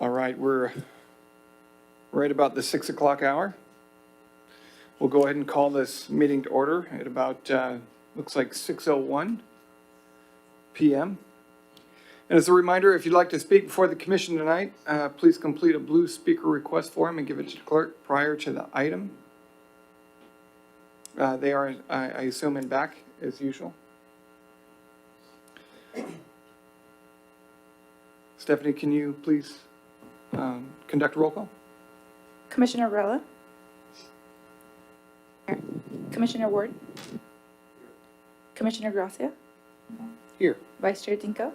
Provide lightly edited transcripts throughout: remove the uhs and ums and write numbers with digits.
All right, we're right about the 6 o'clock hour. We'll go ahead and call this meeting to order at about, looks like 6:01 PM. And as a reminder, if you'd like to speak before the commission tonight, please complete a blue speaker request form and give it to the clerk prior to the item. They are, I assume, in back as usual. Stephanie, can you please conduct a roll call? Commissioner Rella? Commissioner Ward? Commissioner Gracia? Here. Vice Chair Dinko?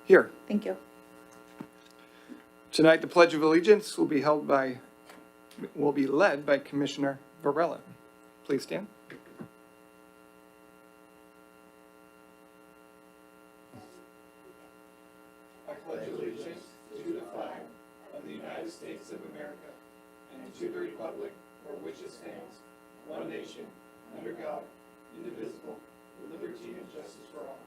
Here. Thank you. Tonight, the Pledge of Allegiance will be led by Commissioner Varela. Please stand. I pledge allegiance to the flag of the United States of America and to the republic for which it stands, one nation, under God, indivisible, with liberty and justice for all.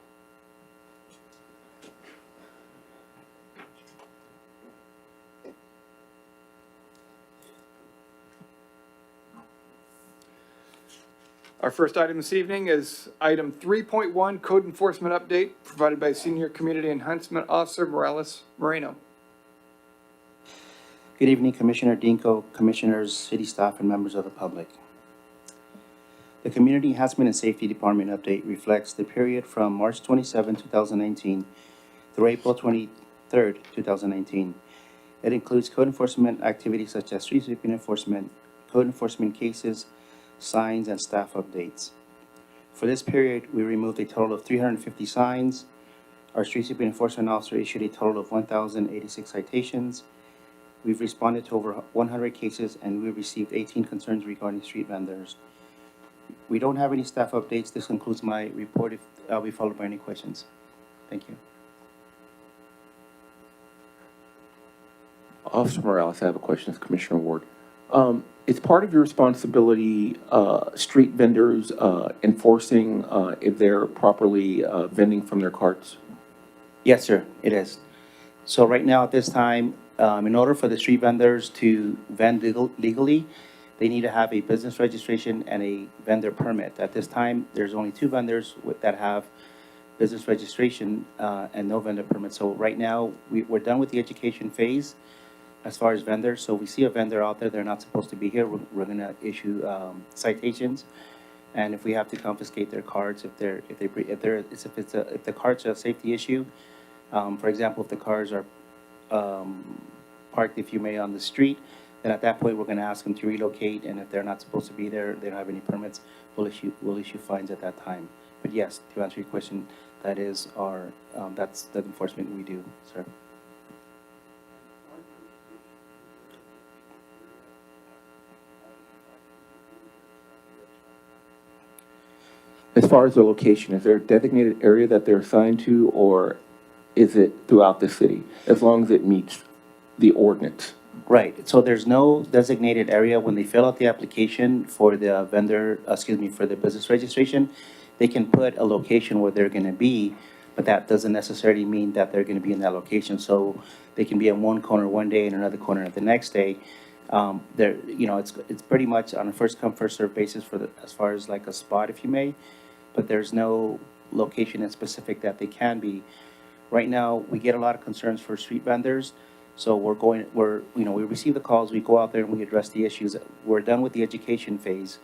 Our first item this evening is item 3.1, Code Enforcement Update, provided by Senior Community Enhancement Officer Morales Moreno. Good evening, Commissioner Dinko, Commissioners, City staff, and members of the public. The Community Enhancement and Safety Department update reflects the period from March 27, 2019 through April 23, 2019. It includes code enforcement activities such as street sweeping enforcement, code enforcement cases, signs, and staff updates. For this period, we removed a total of 350 signs. Our street sweeping enforcement officer issued a total of 1,086 citations. We've responded to over 100 cases, and we received 18 concerns regarding street vendors. We don't have any staff updates. This concludes my report. If I'll be followed by any questions. Thank you. Officer Morales, I have a question. It's Commissioner Ward. It's part of your responsibility, street vendors enforcing if they're properly vending from their carts? Yes, sir, it is. So right now, at this time, in order for the street vendors to vend legally, they need to have a business registration and a vendor permit. At this time, there's only 2 vendors that have business registration and no vendor permit. So right now, we're done with the education phase as far as vendors. So we see a vendor out there, they're not supposed to be here, we're going to issue citations. And if we have to confiscate their cards, if the cards are a safety issue, for example, if the cars are parked, if you may, on the street, then at that point, we're going to ask them to relocate. And if they're not supposed to be there, they don't have any permits, we'll issue fines at that time. But yes, to answer your question, that is our, that's the enforcement we do, sir. As far as the location, is there a designated area that they're assigned to, or is it throughout the city, as long as it meets the ordinance? Right, so there's no designated area. When they fill out the application for the vendor, for the business registration, they can put a location where they're gonna be, but that doesn't necessarily mean that they're gonna be in that location. So they can be in one corner one day and another corner the next day. It's pretty much on a first come, first served basis as far as like a spot, if you may, but there's no location in specific that they can be. Right now, we get a lot of concerns for street vendors. So we receive the calls, we go out there and we address the issues. We're done with the education phase.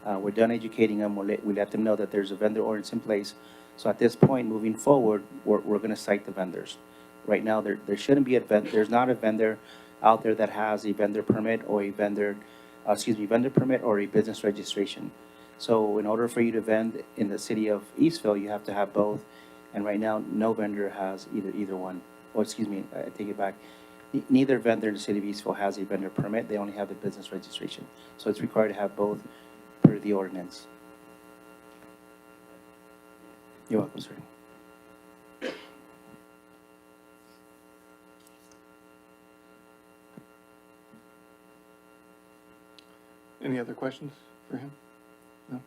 We're done educating them. We let them know that there's a vendor ordinance in place. So at this point, moving forward, we're going to cite the vendors. Right now, there shouldn't be there's not a vendor out there that has a vendor permit or a vendor permit or a business registration. So in order for you to vend in the city of Eastville, you have to have both. And right now, no vendor has either one. I take it back. Neither vendor in the city of Eastville has a vendor permit. They only have the business registration. So it's required to have both per the ordinance. You're welcome, sir. Any other questions for him? No?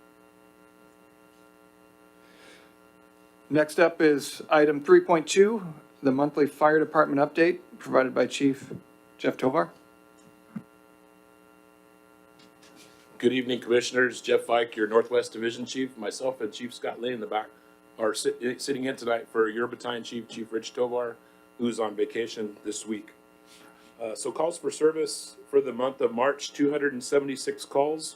Next up is item 3.2, the monthly fire department update provided by Chief Jeff Tovar. Good evening, Commissioners. Jeff Fike, your Northwest Division Chief. Myself and Chief Scott Lee in the back are sitting in tonight for your battalion chief, Chief Rich Tovar, who's on vacation this week. So calls for service for the month of March, 276 calls,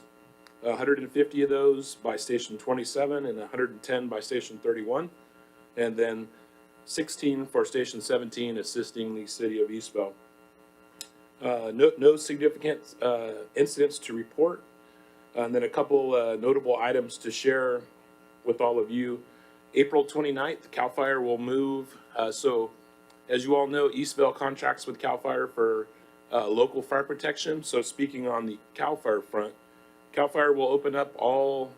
150 of those by Station 27 and 110 by Station 31, and then 16 for Station 17 assisting the city of Eastville. No significant incidents to report. And then a couple notable items to share with all of you. April 29th, CAL FIRE will move. So as you all know, Eastville contracts with CAL FIRE for local fire protection. So speaking on the CAL FIRE front, CAL FIRE will open up all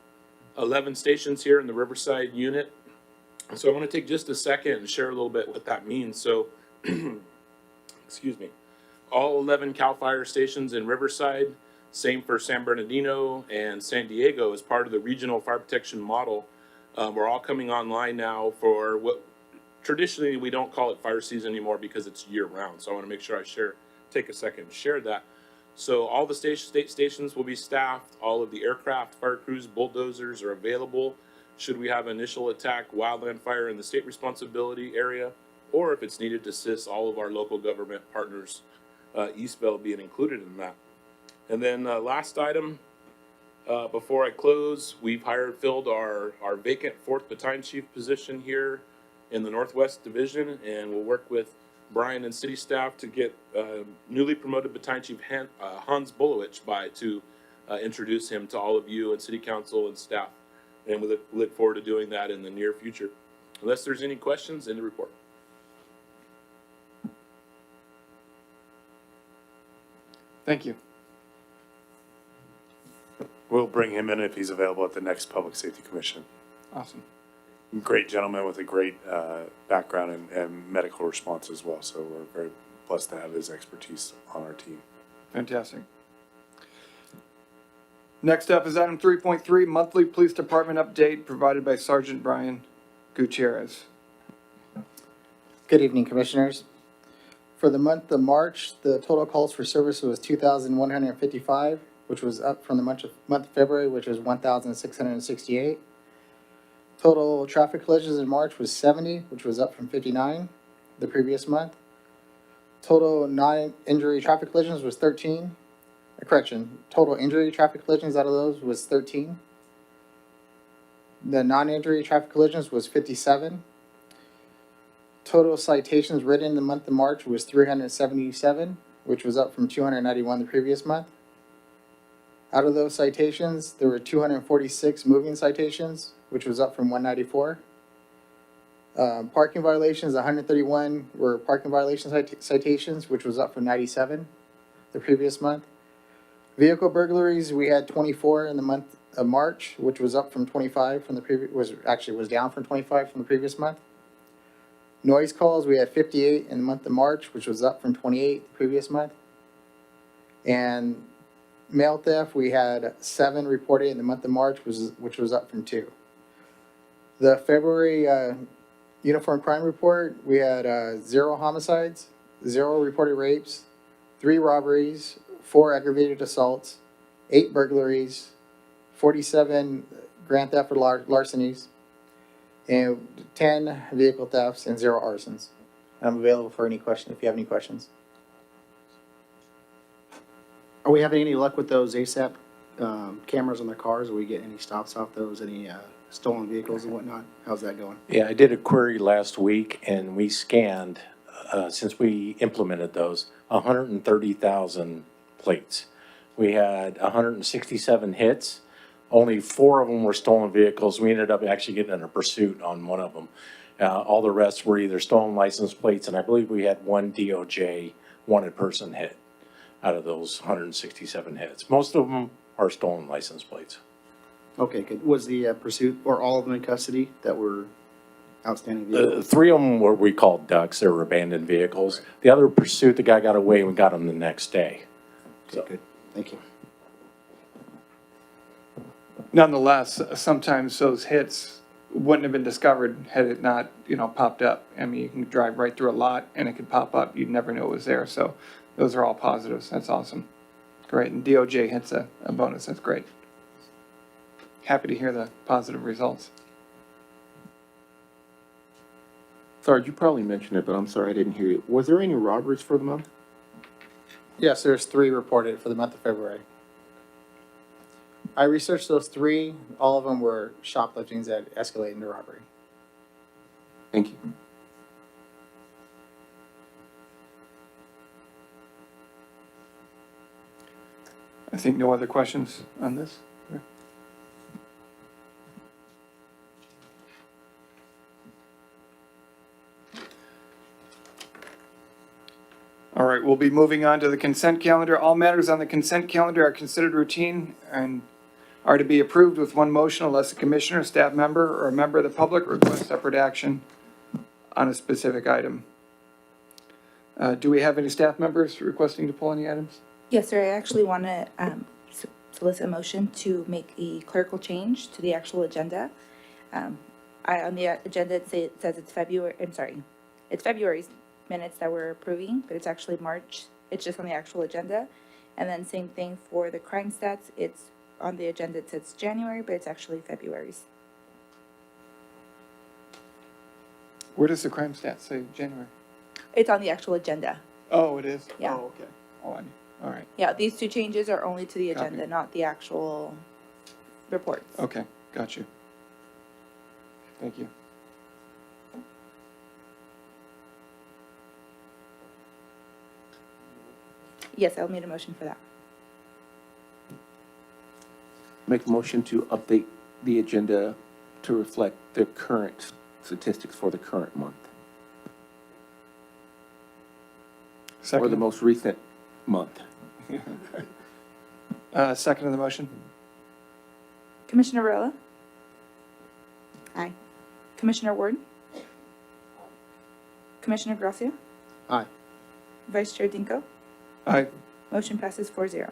11 stations here in the Riverside unit. So I want to take just a second and share a little bit what that means. So, excuse me, all 11 CAL FIRE stations in Riverside, same for San Bernardino and San Diego as part of the regional fire protection model. We're all coming online now for what traditionally we don't call it fire season anymore because it's year round. So I want to make sure I take a second and share that. So all the state stations will be staffed. All of the aircraft, fire crews, bulldozers are available should we have initial attack, wildland fire in the state responsibility area, or if it's needed to assist all of our local government partners, Eastville being included in that. And then last item, before I close, we've filled our vacant 4th Battalion Chief position here in the Northwest Division, and we'll work with Brian and city staff to get newly promoted Battalion Chief Hans Bulowich to introduce him to all of you and city council and staff. And we look forward to doing that in the near future. Unless there's any questions, in the report. Thank you. We'll bring him in if he's available at the next Public Safety Commission. Awesome. Great gentleman with a great background and medical response as well. So we're very blessed to have his expertise on our team. Fantastic. Next up is item 3.3, monthly police department update provided by Sergeant Brian Gutierrez. Good evening, Commissioners. For the month of March, the total calls for service was 2,155, which was up from the month of February, which was 1,668. Total traffic collisions in March was 70, which was up from 59 the previous month. Total non-injury traffic collisions was 13. Total injury traffic collisions out of those was 13. The non-injury traffic collisions was 57. Total citations written in the month of March was 377, which was up from 291 the previous month. Out of those citations, there were 246 moving citations, which was up from 194. Parking violations, 131 were parking violation citations, which was up from 97 the previous month. Vehicle burglaries, we had 24 in the month of March, which was up from 25 from the previous, was down from 25 from the previous month. Noise calls, we had 58 in the month of March, which was up from 28 the previous month. And mail theft, we had 7 reported in the month of March, which was up from 2. The February uniform crime report, we had 0 homicides, 0 reported rapes, 3 robberies, 4 aggravated assaults, 8 burglaries, 47 grand theft or larcenies, and 10 vehicle thefts and 0 arsons. I'm available for any question if you have any questions. Are we having any luck with those ASAP cameras on their cars? Are we getting any stops off those, any stolen vehicles and whatnot? How's that going? Yeah, I did a query last week and we scanned, since we implemented those, 130,000 plates. We had 167 hits. Only 4 of them were stolen vehicles. We ended up actually getting in a pursuit on one of them. All the rest were either stolen license plates, and I believe we had 1 DOJ wanted person hit out of those 167 hits. Most of them are stolen license plates. Okay, good. Was the pursuit, or all of them in custody that were outstanding vehicles? 3 of them were we called ducks. They were abandoned vehicles. The other pursuit, the guy got away and we got him the next day. Okay, good. Thank you. Nonetheless, sometimes those hits wouldn't have been discovered had it not, popped up. I mean, you can drive right through a lot and it could pop up. You'd never know it was there. So those are all positives. That's awesome. Great. And DOJ hits a bonus. That's great. Happy to hear the positive results. Sorry, you probably mentioned it, but I'm sorry I didn't hear you. Was there any robberies for the month? Yes, there's 3 reported for the month of February. I researched those 3. All of them were shopliftings that escalated into robbery. Thank you. I think no other questions on this. All right, we'll be moving on to the consent calendar. All matters on the consent calendar are considered routine and are to be approved with one motion unless a commissioner, staff member, or a member of the public requests separate action on a specific item. Do we have any staff members requesting to pull any items? Yes, sir. I actually want to solicit a motion to make a clerical change to the actual agenda. On the agenda, it says it's February, it's February's minutes that we're approving, but it's actually March. It's just on the actual agenda. And then same thing for the crime stats. It's on the agenda, it says January, but it's actually February's. Where does the crime stats say January? It's on the actual agenda. Oh, it is? Yeah. Oh, okay. All right. Yeah, these 2 changes are only to the Copy. agenda, not the actual reports. Okay, got you. Thank you. Yes, I'll need a motion for that. Make a motion to update the agenda to reflect the current statistics for the current month, or the Second, most recent month. second of the motion? Commissioner Rilla? Aye. Commissioner Ward? Commissioner Gracia? Aye. Vice Chair Dinko? Aye. Motion passes 4-0.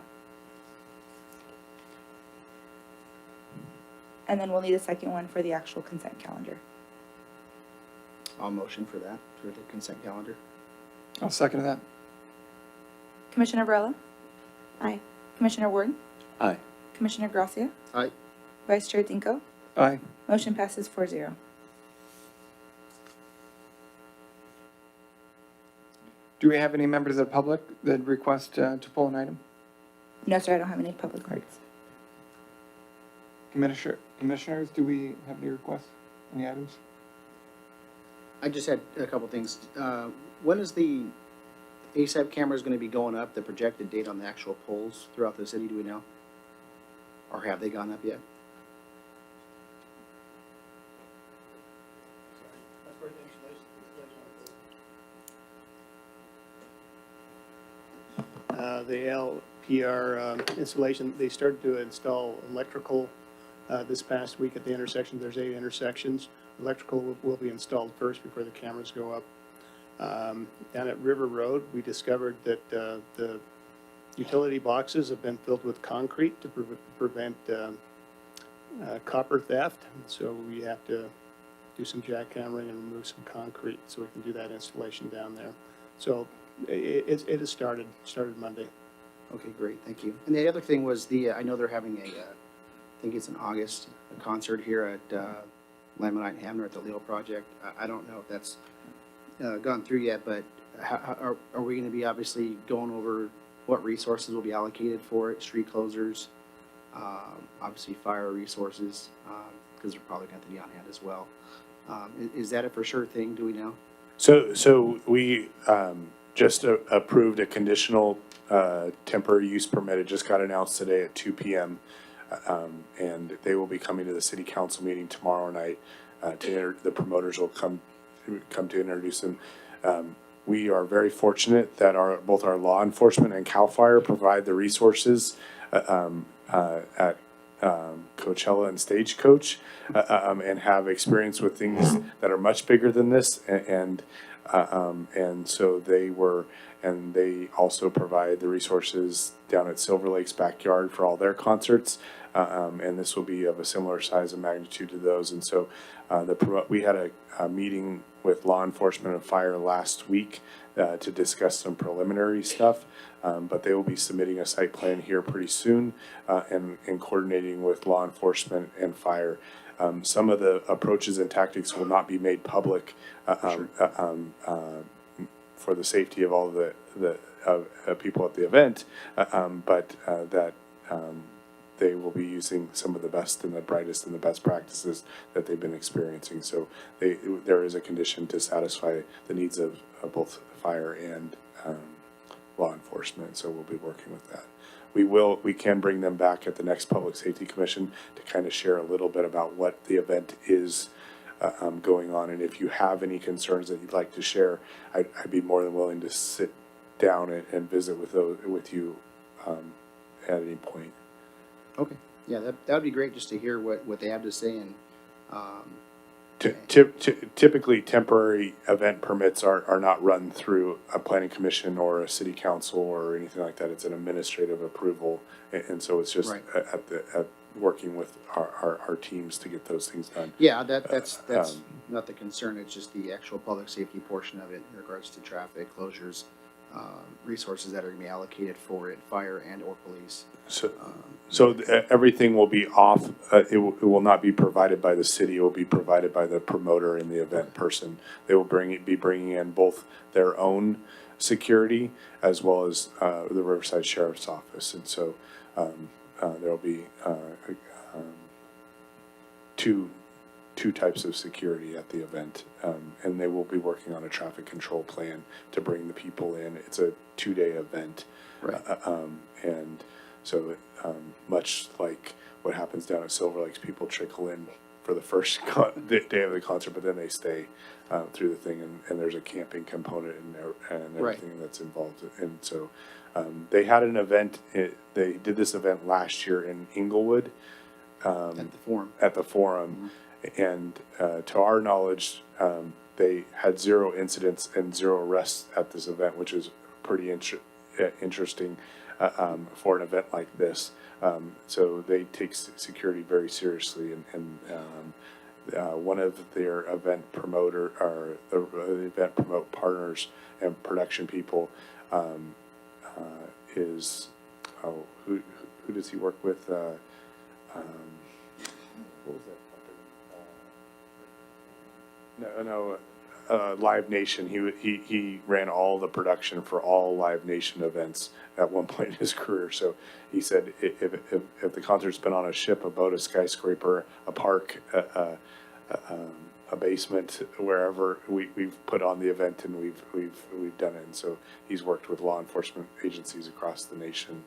And then we'll need a second one for the actual consent calendar. I'll motion for that, for the consent calendar. I'll second that. Commissioner Varela? Aye. Commissioner Ward? Aye. Commissioner Gracia? Aye. Vice Chair Dinko? Aye. Motion passes 4-0. Do we have any members of the public that request to pull an item? No, sir, I don't have any public cards. Commissioners, do we have any requests, any items? I just had a couple things. When is the ASAP cameras going to be going up, the projected date on the actual poles throughout the city, do we know? Or have they gone up yet? The LPR installation, they started to install electrical this past week at the intersections. There's 8 intersections. Electrical will be installed first before the cameras go up. Down at River Road, we discovered that the utility boxes have been filled with concrete to prevent copper theft. So we have to do some jackhammering and remove some concrete so we can do that installation down there. So it has started Monday. Okay, great, thank you. And the other thing was I know they're having I think it's in August, a concert here at Lamonite and Hamner at the Leo Project. I don't know if that's gone through yet, but are we going to be obviously going over what resources will be allocated for it, street closers, obviously fire resources, because they're probably going to be on hand as well. Is that a for sure thing, do we know? So we just approved a conditional temporary use permit. It just got announced today at 2 p.m. And they will be coming to the city council meeting tomorrow night. The promoters will come to introduce them. We are very fortunate that both our law enforcement and CAL FIRE provide the resources at Coachella and Stagecoach, and have experience with things that are much bigger than this. And And so and they also provide the resources down at Silver Lake's backyard for all their concerts. And this will be of a similar size and magnitude to those. And so we had a meeting with law enforcement and fire last week to discuss some preliminary stuff. But they will be submitting a site plan here pretty soon and coordinating with law enforcement and fire. Some of the approaches and tactics will not be made public for the safety of all the people at the event, but that they will be using some of the best and the brightest and the best practices that they've been experiencing. So there is a condition to satisfy the needs of both fire and law enforcement. So we'll be working with that. We can bring them back at the next Public Safety Commission to kind of share a little bit about what the event is going on. And if you have any concerns that you'd like to share, I'd be more than willing to sit down and visit with you at any point. Okay, yeah, that would be great just to hear what they have to say and, Typically, temporary event permits are not run through a planning commission or a city council or anything like that. It's an administrative approval, and so it's just Right. at working with our teams to get those things done. yeah, that's not the concern. It's just the actual public safety portion of it in regards to traffic closures, resources that are gonna be allocated for it, fire and or police. So everything will be off, it will not be provided by the city, it will be provided by the promoter and the event person. They will be bringing in both their own security as well as the Riverside Sheriff's Office. And so there'll be two types of security at the event. And they will be working on a traffic control plan to bring the people in. It's a 2-day event. Right. And so, much like what happens down at Silver Lakes, people trickle in for the first day of the concert, but then they stay through the thing, and there's a camping component and Right. everything that's involved. And so, they had an event. They did this event last year in Inglewood At the forum. at the Forum, and to our knowledge, they had 0 incidents and 0 arrests at this event, which is pretty interesting for an event like this. So they take security very seriously, and one of their event promoter or the event promote partners and production people is who does he work with? What was that company? No. Live Nation. He ran all the production for all Live Nation events at one point in his career. So he said if the concert's been on a ship, a boat, a skyscraper, a park, a basement, wherever, we've put on the event and we've done it. And so he's worked with law enforcement agencies across the nation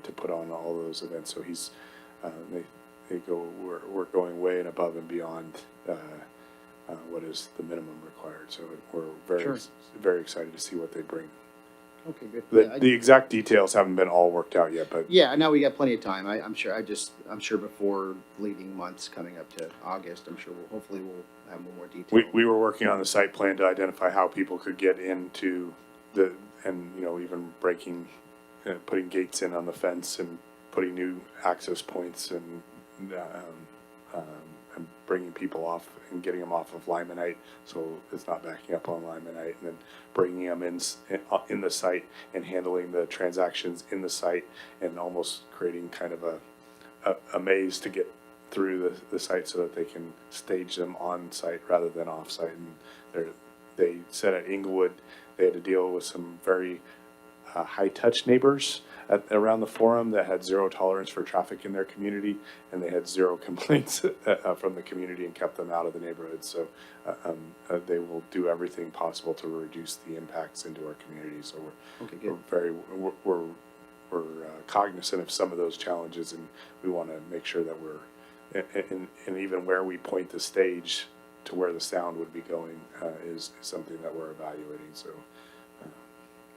to put on all those events. So he's we're going way and above and beyond what is the minimum required. So we're very excited to see what they bring. Okay, good. The exact details haven't been all worked out yet, but Yeah, I know we got plenty of time. I'm sure before leading months coming up to August, hopefully we'll have more detail. we were working on the site plan to identify how people could get into even putting gates in on the fence and putting new access points and bringing people off and getting them off of Limonite so it's not backing up on Limonite, and then bringing them in the site and handling the transactions in the site and almost creating kind of a maze to get through the site so that they can stage them on site rather than off site. And they said at Inglewood they had to deal with some very high touch neighbors around the Forum that had 0 tolerance for traffic in their community, and they had 0 complaints from the community and kept them out of the neighborhood. So they will do everything possible to reduce the impacts into our community. So Okay, good. we're cognizant of some of those challenges, and we want to make sure that we're and even where we point the stage to where the sound would be going is something that we're evaluating. So.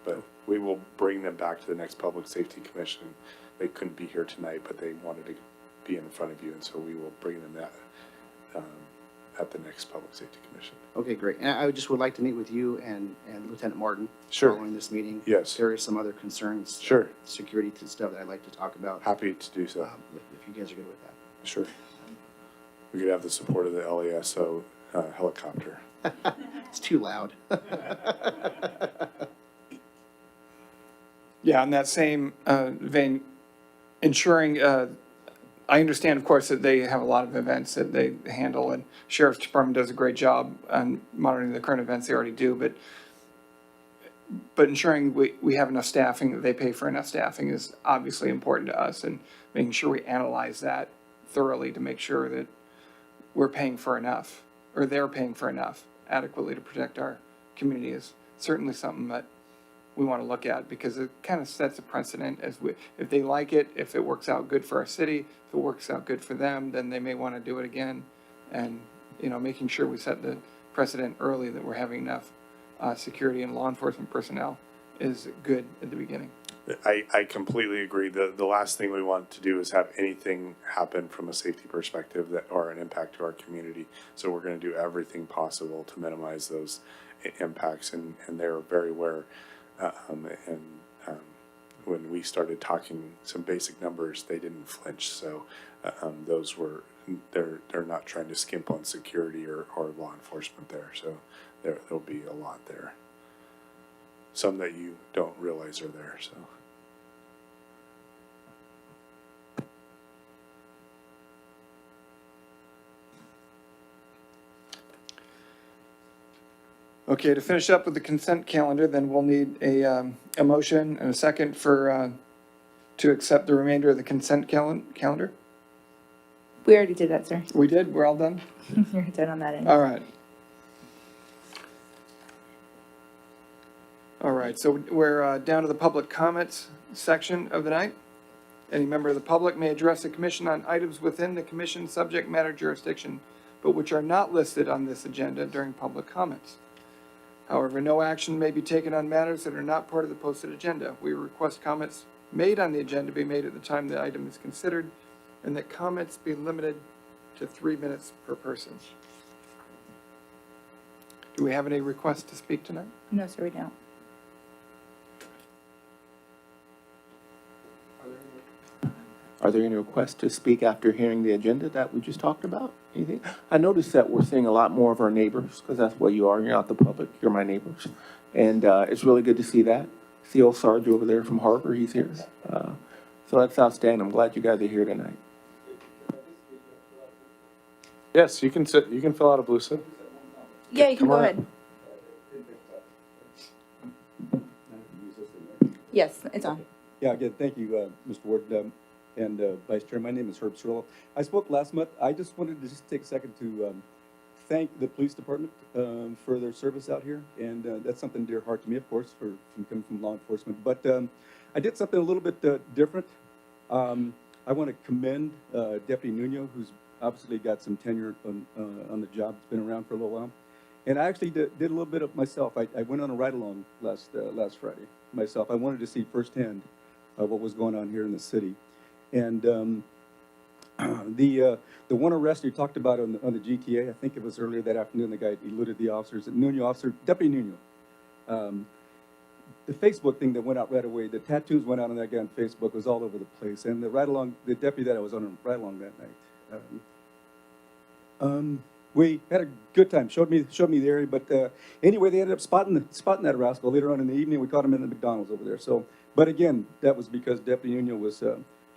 But we will bring them back to the next Public Safety Commission. They couldn't be here tonight, but they wanted to be in front of you, and so we will bring them at the next Public Safety Commission. Okay, great. And I just would like to meet with you and Lieutenant Martin. Sure. Following this meeting. Yes. There is some other concerns. Sure. Security stuff that I'd like to talk about. Happy to do so. If you guys are good with that. Sure. We could have the support of the LASO helicopter. It's too loud. Yeah, in that same vein, ensuring, I understand, of course, that they have a lot of events that they handle, and Sheriff's Department does a great job on monitoring the current events they already do, but ensuring we have enough staffing, that they pay for enough staffing is obviously important to us, and making sure we analyze that thoroughly to make sure that we're paying for enough, or they're paying for enough adequately to protect our community is certainly something that we want to look at, because it kind of sets a precedent if they like it, if it works out good for our city, if it works out good for them, then they may want to do it again. And, making sure we set the precedent early that we're having enough security and law enforcement personnel is good at the beginning. I completely agree. The last thing we want to do is have anything happen from a safety perspective or an impact to our community. So we're going to do everything possible to minimize those impacts, and they're very aware. When we started talking some basic numbers, they didn't flinch. So those were, they're not trying to skimp on security or law enforcement there. So there'll be a lot there. Some that you don't realize are there, so. Okay, to finish up with the consent calendar, then we'll need a motion and a second to accept the remainder of the consent calendar. We already did that, sir. We did, we're all done? You're done on that end. All right. All right, so we're down to the public comments section of the night. Any member of the public may address the commission on items within the commission's subject matter jurisdiction, but which are not listed on this agenda during public comments. However, no action may be taken on matters that are not part of the posted agenda. We request comments made on the agenda be made at the time the item is considered, and that comments be limited to 3 minutes per person. Do we have any requests to speak tonight? No, sir, we don't. Are there any requests to speak after hearing the agenda that we just talked about? Anything? I noticed that we're seeing a lot more of our neighbors, because that's what you are. You're not the public, you're my neighbors. And it's really good to see that. See old Sarge over there from Harbor, he's here. So that's outstanding. I'm glad you guys are here tonight. Yes, you can fill out a blue slip. Yeah, you can Come go on ahead. Yes, it's on. Yeah, again, thank you, Mr. Ward, and Vice Chair. My name is Herb Cirillo. I spoke last month. I just wanted to just take a second to thank the police department for their service out here, and that's something dear heart to me, of course, from coming from law enforcement. But I did something a little bit different. I want to commend Deputy Nuno, who's obviously got some tenure on the job. It's been around for a little while. And I actually did a little bit of myself. I went on a ride-along last Friday myself. I wanted to see firsthand what was going on here in the city. And the one arrest you talked about on the GTA, I think it was earlier that afternoon, the guy eluded the officers, Deputy Nuno. The Facebook thing that went out right away, the tattoos went out on that guy on Facebook, was all over the place. And the deputy that I was on a ride-along that night, we had a good time, showed me the area, but anyway, they ended up spotting that rascal later on in the evening. We caught him in the McDonald's over there. So, but again, that was because Deputy Nuno was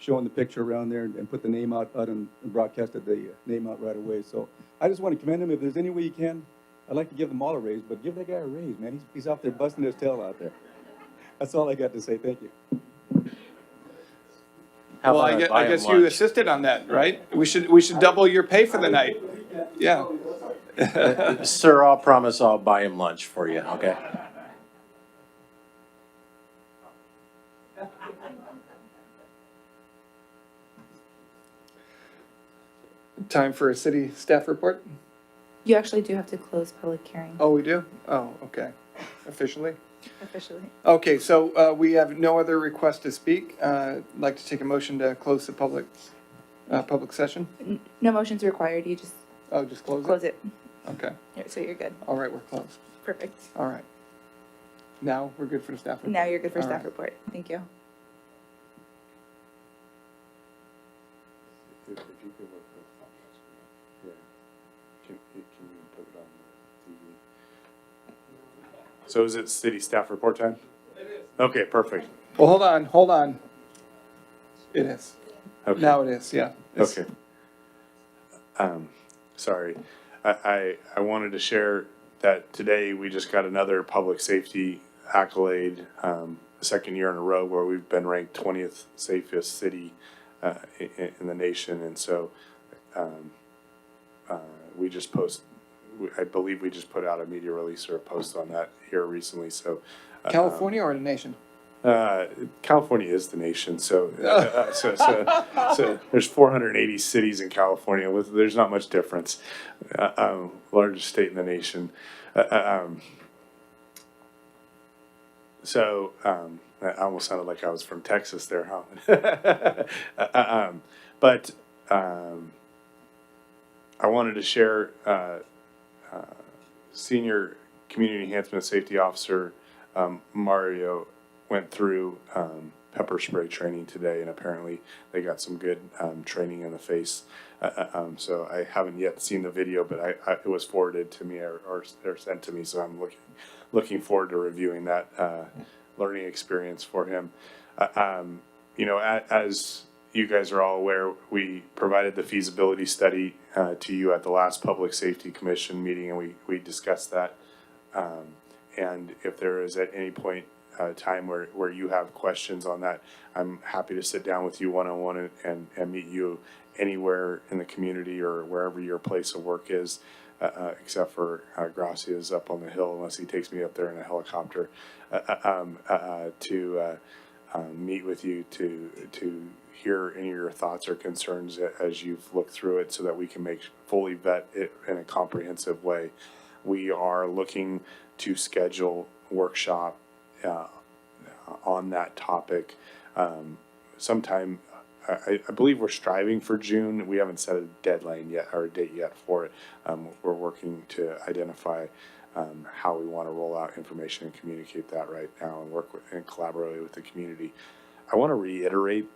showing the picture around there and put the name out and broadcasted the name out right away. So I just want to commend him. If there's any way you can, I'd like to give them all a raise, but give that guy a raise, man. He's out there busting his tail out there. That's all I got to say. Thank you. How Well, about I guess you assisted on that, right? We should double your pay for the night. Yeah. Sir, I'll promise I'll buy him lunch for you, okay? Time for a city staff report? You actually do have to close public hearing Oh, we do? Oh, okay. Officially? officially. Okay, so we have no other requests to speak. I'd like to take a motion to close the public session. No motions required, you just Oh, just close it? Close it. Okay, So you're good. all right, we're closed. Perfect. All right. Now, we're good for the staff report? Now you're good for All staff right. report. Thank you. If you could look at yeah. Can you put it on the TV? So is it city staff report time? It is. Okay, perfect. Well, hold on. It is. Okay. Now it is, yeah. It's- Okay. Sorry. I wanted to share that today we just got another public safety accolade, the second year in a row where we've been ranked 20th safest city in the nation. And so we just I believe we just put out a media release or a post on that here recently. So California or the nation? California is the nation, so there's 480 cities in California. There's not much difference. Largest state in the nation. I almost sounded like I was from Texas there, huh? But I wanted to share. Senior Community Enhancement Safety Officer Mario went through pepper spray training today, and apparently they got some good training in the face. So I haven't yet seen the video, but it was forwarded to me or sent to me, so I'm looking forward to reviewing that learning experience for him. You know, as you guys are all aware, we provided the feasibility study to you at the last Public Safety Commission meeting, and we discussed that. And if there is at any point time where you have questions on that, I'm happy to sit down with you one-on-one and meet you anywhere in the community or wherever your place of work is, except for Gracia's up on the hill, unless he takes me up there in a helicopter, to meet with you to hear any of your thoughts or concerns as you've looked through it, so that we can fully vet it in a comprehensive way. We are looking to schedule workshop on that topic sometime. I believe we're striving for June. We haven't set a deadline yet or a date yet for it. We're working to identify how we want to roll out information and communicate that right now, and work with and collaborate with the community. I want to reiterate,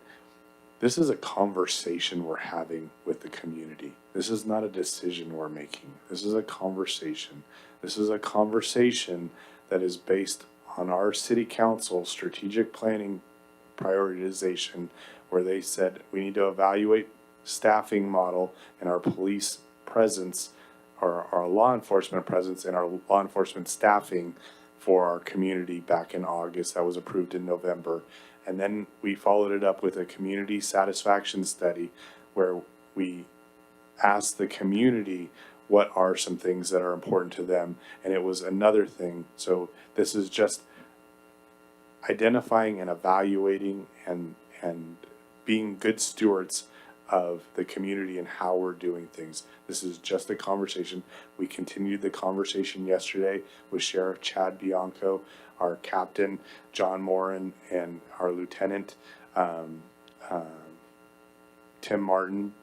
this is a conversation we're having with the community. This is not a decision we're making. This is a conversation. This is a conversation that is based on our city council strategic planning prioritization, where they said we need to evaluate staffing model and our police presence, or our law enforcement presence and our law enforcement staffing for our community back in August. That was approved in November. And then we followed it up with a community satisfaction study where we asked the community what are some things that are important to them. And it was another thing. So this is just identifying and evaluating and being good stewards of the community and how we're doing things. This is just a conversation. We continued the conversation yesterday with Sheriff Chad Bianco, our captain, John Moran, and our lieutenant, Tim Martin,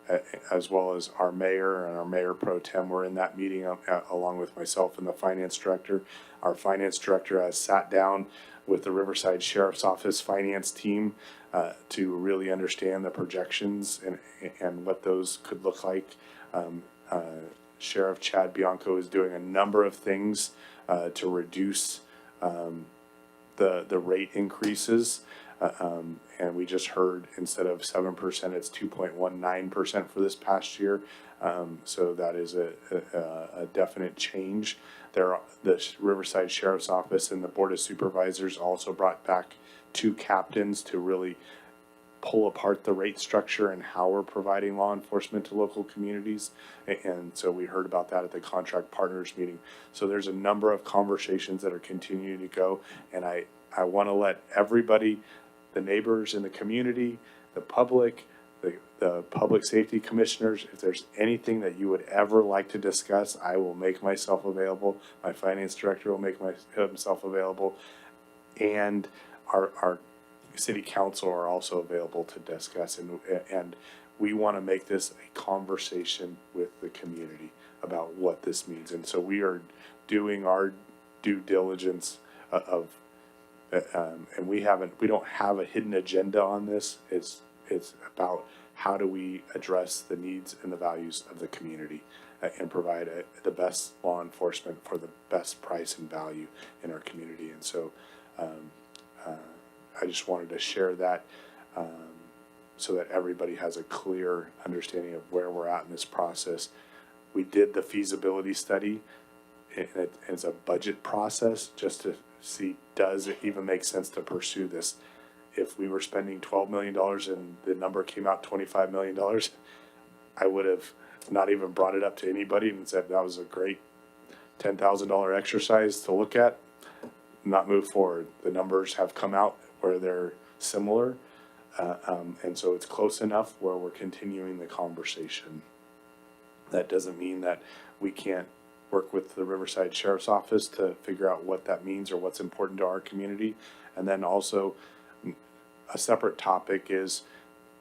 as well as our mayor and our mayor pro tem were in that meeting along with myself and the finance director. Our finance director has sat down with the Riverside Sheriff's Office finance team to really understand the projections and what those could look like. Sheriff Chad Bianco is doing a number of things to reduce the rate increases. And we just heard instead of 7%, it's 2.19% for this past year. So that is a definite change. The Riverside Sheriff's Office and the Board of Supervisors also brought back 2 captains to really pull apart the rate structure and how we're providing law enforcement to local communities. And so we heard about that at the contract partners meeting. So there's a number of conversations that are continuing to go. And I want to let everybody, the neighbors in the community, the public, the public safety commissioners, if there's anything that you would ever like to discuss, I will make myself available. My finance director will make himself available. And our city council are also available to discuss. And we want to make this a conversation with the community about what this means. And so we are doing our due diligence and we don't have a hidden agenda on this. It's about how do we address the needs and the values of the community and provide the best law enforcement for the best price and value in our community. And so I just wanted to share that so that everybody has a clear understanding of where we're at in this process. We did the feasibility study, and it's a budget process just to see, does it even make sense to pursue this? If we were spending $12 million and the number came out $25 million, I would have not even brought it up to anybody and said that was a great $10,000 exercise to look at, not move forward. The numbers have come out where they're similar, and so it's close enough where we're continuing the conversation. That doesn't mean that we can't work with the Riverside Sheriff's Office to figure out what that means or what's important to our community. And then also a separate topic is,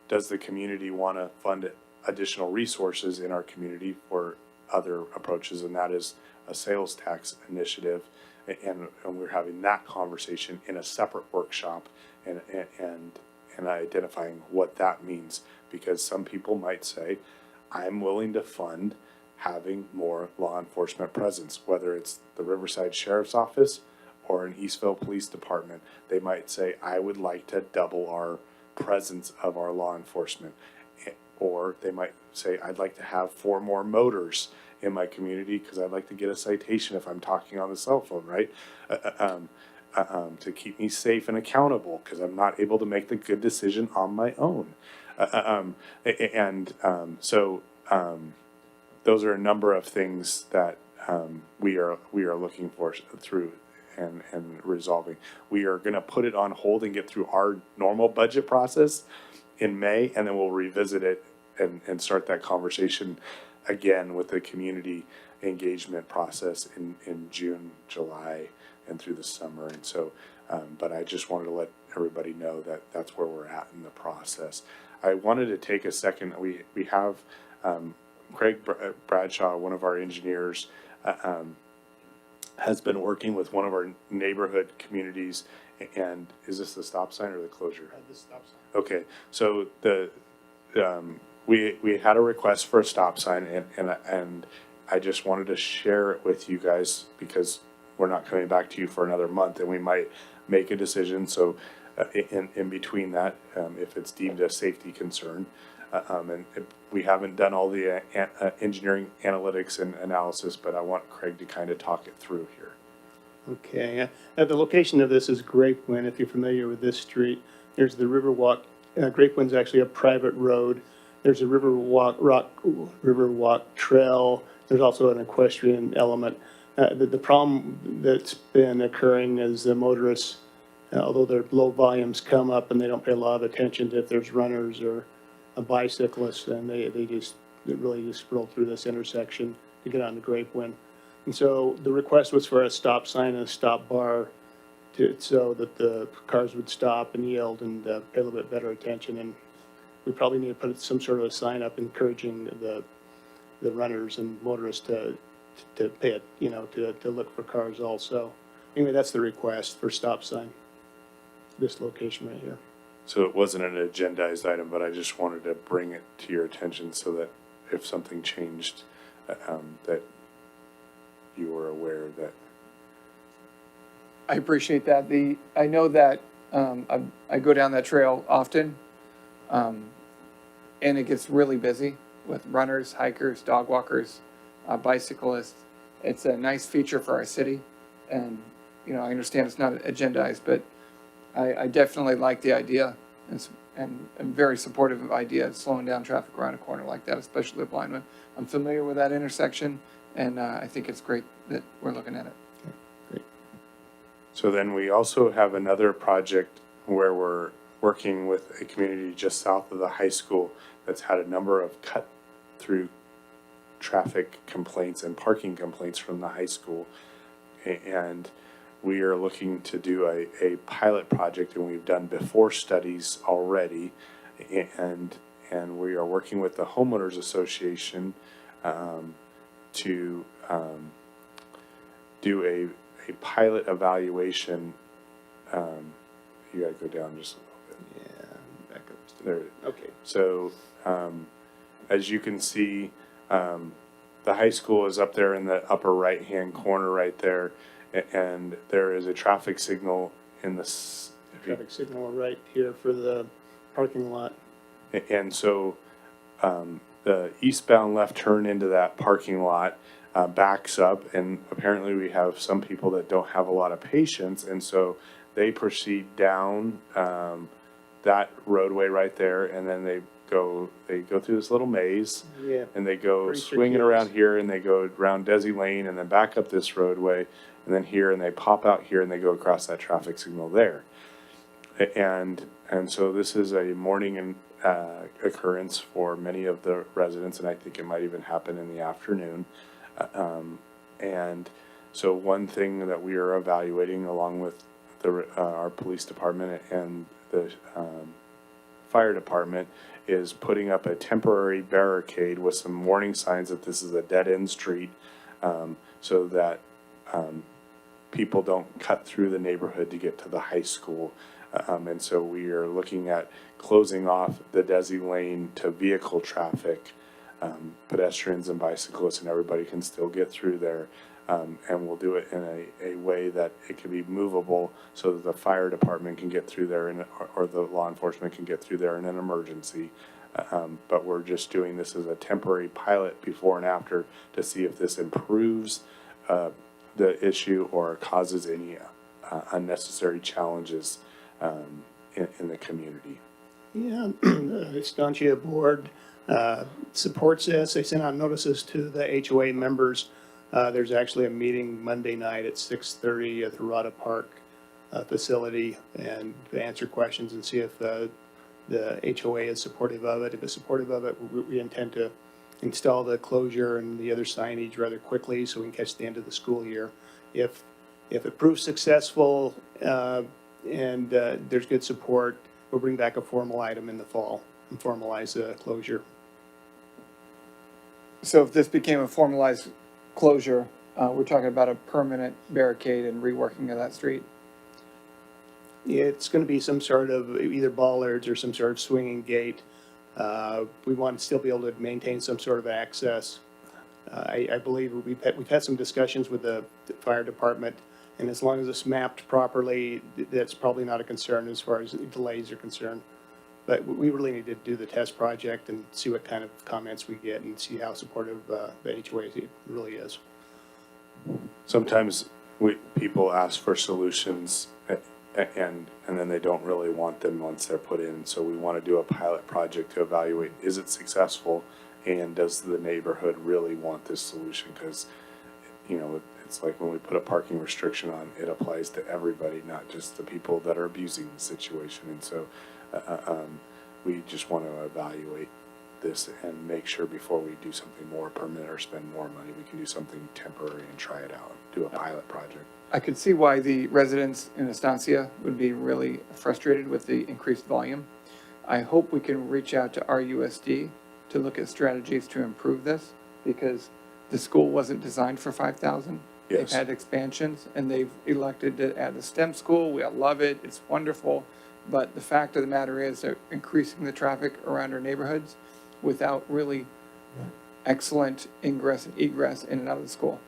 does the community want to fund additional resources in our community for other approaches? And that is a sales tax initiative. And we're having that conversation in a separate workshop and identifying what that means, because some people might say, I'm willing to fund having more law enforcement presence, whether it's the Riverside Sheriff's Office or an Eastville Police Department. They might say, I would like to double our presence of our law enforcement. Or they might say, I'd like to have 4 more motors in my community because I'd like to get a citation if I'm talking on the cell phone, right? To keep me safe and accountable because I'm not able to make the good decision on my own. So those are a number of things that we are looking for through and resolving. We are going to put it on hold and get through our normal budget process in May, and then we'll revisit it and start that conversation again with the community engagement process in June, July, and through the summer. And so, but I just wanted to let everybody know that that's where we're at in the process. I wanted to take a second. We have Craig Bradshaw, one of our engineers, has been working with one of our neighborhood communities. And is this the stop sign or the closure? This stop sign. Okay, so we had a request for a stop sign, and I just wanted to share it with you guys because we're not coming back to you for another month, and we might make a decision. So in between that, if it's deemed a safety concern, and we haven't done all the engineering analytics and analysis, but I want Craig to kind of talk it through here. Okay, the location of this is Grapewind, if you're familiar with this street. There's the Riverwalk. Grapewind's actually a private road. There's a Riverwalk trail. There's also an equestrian element. The problem that's been occurring is the motorists, although their low volumes come up and they don't pay a lot of attention to if there's runners or a bicyclist, and they really just roll through this intersection to get onto Grapewind. And so the request was for a stop sign and a stop bar so that the cars would stop and yield and pay a little bit better attention. And we probably need to put some sort of a sign up encouraging the runners and motorists to pay it, to look for cars also. Anyway, that's the request for stop sign, this location right here. So it wasn't an agendized item, but I just wanted to bring it to your attention so that if something changed, that you were aware that. I appreciate that. I know that I go down that trail often, and it gets really busy with runners, hikers, dog walkers, bicyclists. It's a nice feature for our city, and I understand it's not agendized, but I definitely like the idea, and I'm very supportive of the idea of slowing down traffic around a corner like that, especially with Blind one. I'm familiar with that intersection, and I think it's great that we're looking at it. So then we also have another project where we're working with a community just south of the high school that's had a number of cut-through traffic complaints and parking complaints from the high school. And we are looking to do a pilot project, and we've done before studies already. And and we are working with the homeowners association to do a pilot evaluation. You gotta go down just a little bit. Yeah, back up. to- There, Okay. so, as you can see, the high school is up there in the upper right-hand corner right there. And there is a traffic signal in the, Traffic signal right here for the parking lot. and so, the eastbound left turn into that parking lot, backs up. And apparently we have some people that don't have a lot of patience. And so they proceed down, that roadway right there. And then they go through this little maze. Yeah. And they go Pretty swinging circuitous. around here, and they go around Desi Lane, and then back up this roadway, and then here, and they pop out here, and they go across that traffic signal there. And so this is a morning occurrence for many of the residents, and I think it might even happen in the afternoon. And so one thing that we are evaluating, along with our police department and the fire department, is putting up a temporary barricade with some warning signs that this is a dead-end street, so that people don't cut through the neighborhood to get to the high school. And so we are looking at closing off the Desi Lane to vehicle traffic, pedestrians and bicyclists, and everybody can still get through there. And we'll do it in a way that it can be movable so that the fire department can get through there or the law enforcement can get through there in an emergency. But we're just doing this as a temporary pilot before and after to see if this improves the issue or causes any unnecessary challenges in the community. Yeah, the Estancia board supports this. They sent out notices to the HOA members. There's actually a meeting Monday night at 6:30 at the Rada Park facility, and to answer questions and see if the HOA is supportive of it. If it's supportive of it, we intend to install the closure and the other signage rather quickly so we can catch the end of the school year. If it proves successful and there's good support, we'll bring back a formal item in the fall and formalize the closure. So if this became a formalized closure, we're talking about a permanent barricade and reworking of that street? It's going to be some sort of either bollards or some sort of swinging gate. We want to still be able to maintain some sort of access. I believe we've had some discussions with the fire department, and as long as it's mapped properly, that's probably not a concern as far as delays are concerned. But we really need to do the test project and see what kind of comments we get and see how supportive the HOA really is. Sometimes people ask for solutions and then they don't really want them once they're put in. So we want to do a pilot project to evaluate, is it successful? And does the neighborhood really want this solution? Because, it's like when we put a parking restriction on, it applies to everybody, not just the people that are abusing the situation. And so we just want to evaluate this and make sure before we do something more permanent or spend more money, we can do something temporary and try it out, do a pilot project. I could see why the residents in Estancia would be really frustrated with the increased volume. I hope we can reach out to RUSD to look at strategies to improve this, because the school wasn't designed for 5,000. They've Yes. had expansions, and they've elected to add the STEM school. We all love it. It's wonderful. But the fact of the matter is they're increasing the traffic around our neighborhoods without really excellent ingress and egress in and out of the school.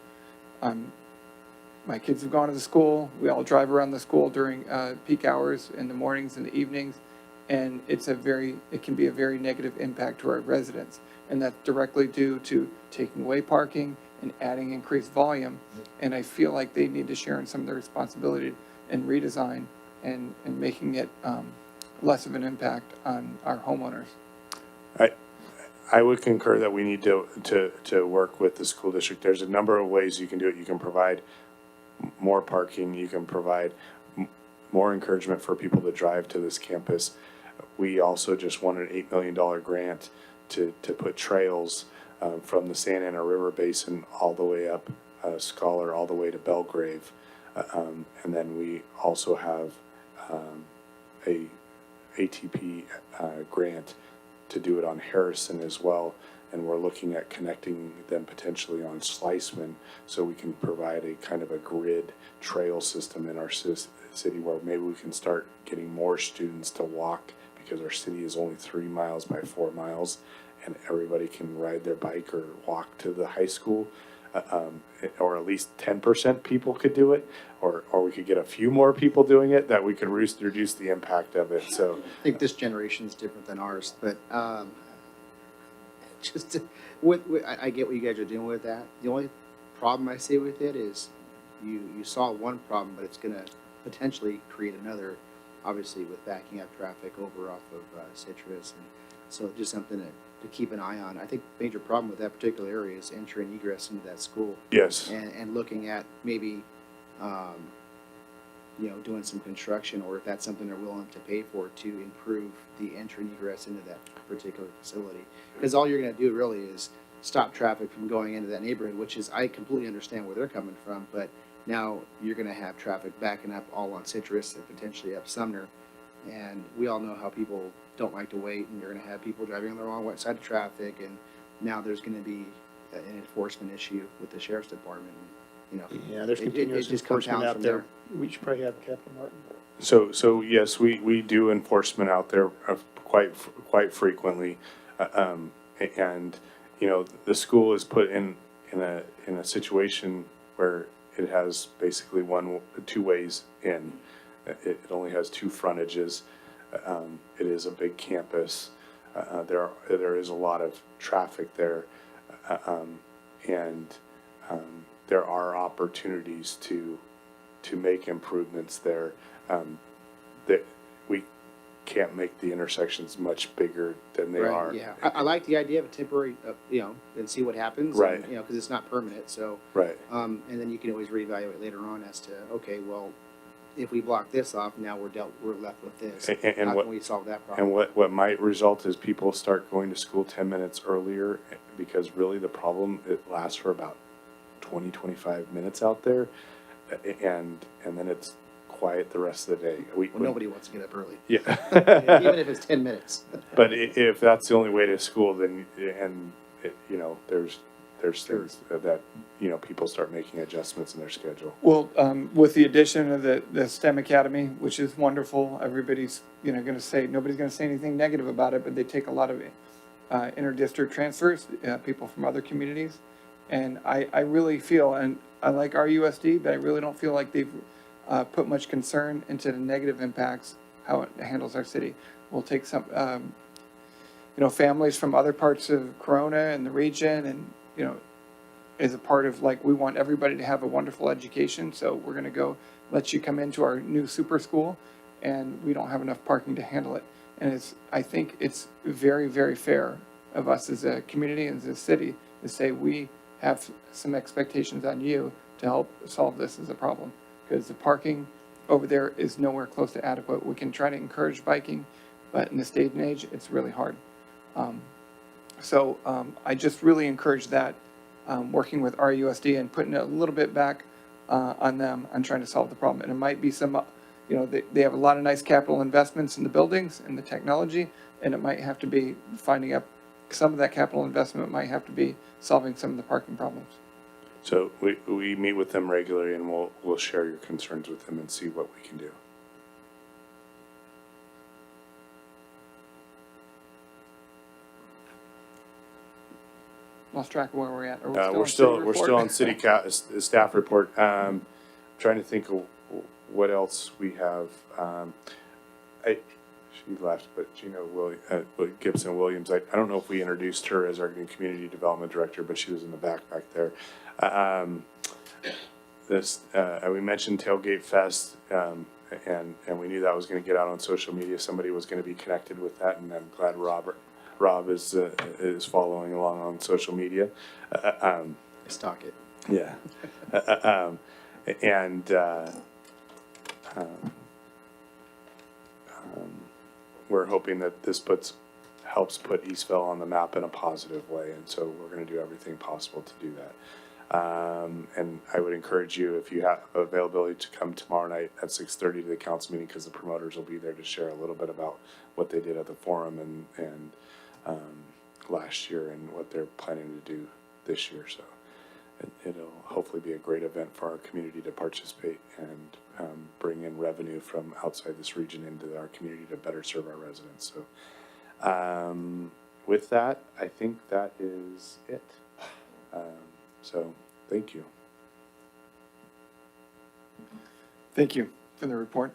My kids have gone to the school. We all drive around the school during peak hours in the mornings and the evenings, and it can be a very negative impact to our residents. And that's directly due to taking away parking and adding increased volume. And I feel like they need to share in some of the responsibility and redesign and making it less of an impact on our homeowners. I would concur that we need to work with the school district. There's a number of ways you can do it. You can provide more parking. You can provide more encouragement for people to drive to this campus. We also just won an $8 million grant to put trails from the Santa Ana River Basin all the way up Scholar, all the way to Belgrave. And then we also have a ATP grant to do it on Harrison as well. And we're looking at connecting them potentially on Sliceman, so we can provide a kind of a grid trail system in our city where maybe we can start getting more students to walk, because our city is only 3 miles by 4 miles, and everybody can ride their bike or walk to the high school. Or at least 10% people could do it, or we could get a few more people doing it, that we could reduce the impact of it. So I think this generation is different than ours, but just I get what you guys are doing with that. The only problem I see with it is you saw one problem, but it's going to potentially create another, obviously with backing up traffic over off of Citrus. And so just something to keep an eye on. I think the major problem with that particular area is entry and egress into that school. yes, And looking at maybe, doing some construction, or if that's something they're willing to pay for to improve the entry and egress into that particular facility. Because all you're gonna do really is stop traffic from going into that neighborhood, which is, I completely understand where they're coming from, but now you're gonna have traffic backing up all on Citrus and potentially up Sumner. And we all know how people don't like to wait, and you're gonna have people driving on the wrong side of traffic, and now there's gonna be an enforcement issue with the sheriff's department, Yeah, there's it continuous just enforcement compounds out from there. We should probably have Captain Martin. so yes, we do enforcement out there quite frequently. And, the school is put in a situation where it has basically two ways in. It only has 2 frontages. It is a big campus. There is a lot of traffic there. And there are opportunities to make improvements there. That we can't make the intersections much bigger than they Right, are. yeah. I like the idea of a temporary, and see what happens. Right. And, because it's not permanent, so. Right. And then you can always reevaluate later on as to, okay, well, if we block this off, now we're left with this. And How what- can we solve that problem? And what might result is people start going to school 10 minutes earlier, because really the problem, it lasts for about 20-25 minutes out there. And then it's quiet the rest of the day. Well, nobody wants to get up early, Yeah. even if it's 10 minutes. But if that's the only way to school, then, there's things that, people start making adjustments in their schedule. Well, with the addition of the STEM Academy, which is wonderful, everybody's, gonna say, nobody's gonna say anything negative about it, but they take a lot of inter-district transfers, people from other communities. And I really feel, and I like RUSD, but I really don't feel like they've put much concern into the negative impacts, how it handles our city. We'll take some, families from other parts of Corona and the region, and, as a part of, like, we want everybody to have a wonderful education, so we're gonna go let you come into our new super school, and we don't have enough parking to handle it. And I think it's very, very fair of us as a community and as a city to say we have some expectations on you to help solve this as a problem. Because the parking over there is nowhere close to adequate. We can try to encourage biking, but in this day and age, it's really hard. So I just really encourage that, working with RUSD and putting a little bit back on them on trying to solve the problem. And it might be some, they have a lot of nice capital investments in the buildings and the technology, and it might have to be finding up some of that capital investment might have to be solving some of the parking problems. So we meet with them regularly, and we'll share your concerns with them and see what we can do. Lost track of where we're at. Are we We're still on city still report? on city staff report. Trying to think of what else we have. She left, but Gina Gibson Williams. I don't know if we introduced her as our new community development director, but she was in the back there. We mentioned Tailgate Fest, and we knew that was going to get out on social media. Somebody was going to be connected with that, and I'm glad Rob is following along on social media. Stock it. Yeah. We're hoping that this helps put Eastville on the map in a positive way, and so we're going to do everything possible to do that. And I would encourage you, if you have availability, to come tomorrow night at 6:30 to the council meeting, because the promoters will be there to share a little bit about what they did at the forum and last year and what they're planning to do this year. So it'll hopefully be a great event for our community to participate and bring in revenue from outside this region into our community to better serve our residents. So with that, I think that is it. So thank you. Thank you for the report.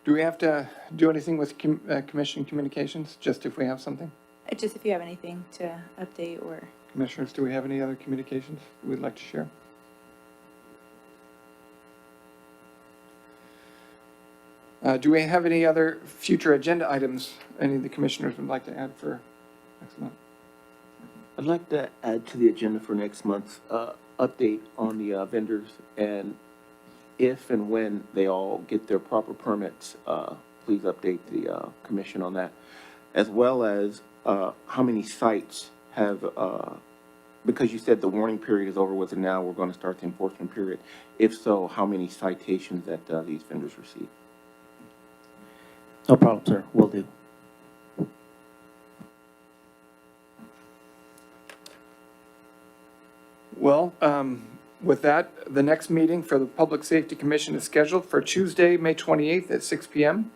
Do we have to do anything with commission communications, just if we have something? Just if you have anything to update or. Commissioners, do we have any other communications we'd like to share? Do we have any other future agenda items any of the commissioners would like to add for next month? I'd like to add to the agenda for next month's update on the vendors, and if and when they all get their proper permits, please update the commission on that, as well as how many sites have, because you said the warning period is over with and now we're going to start the enforcement period. If so, how many citations that these vendors receive? No problem, sir. Will do. Well, with that, the next meeting for the Public Safety Commission is scheduled for Tuesday, May 28th at 6 p.m.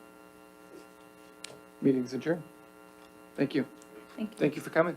Meeting's adjourned. Thank you. Thank you. Thank you for coming.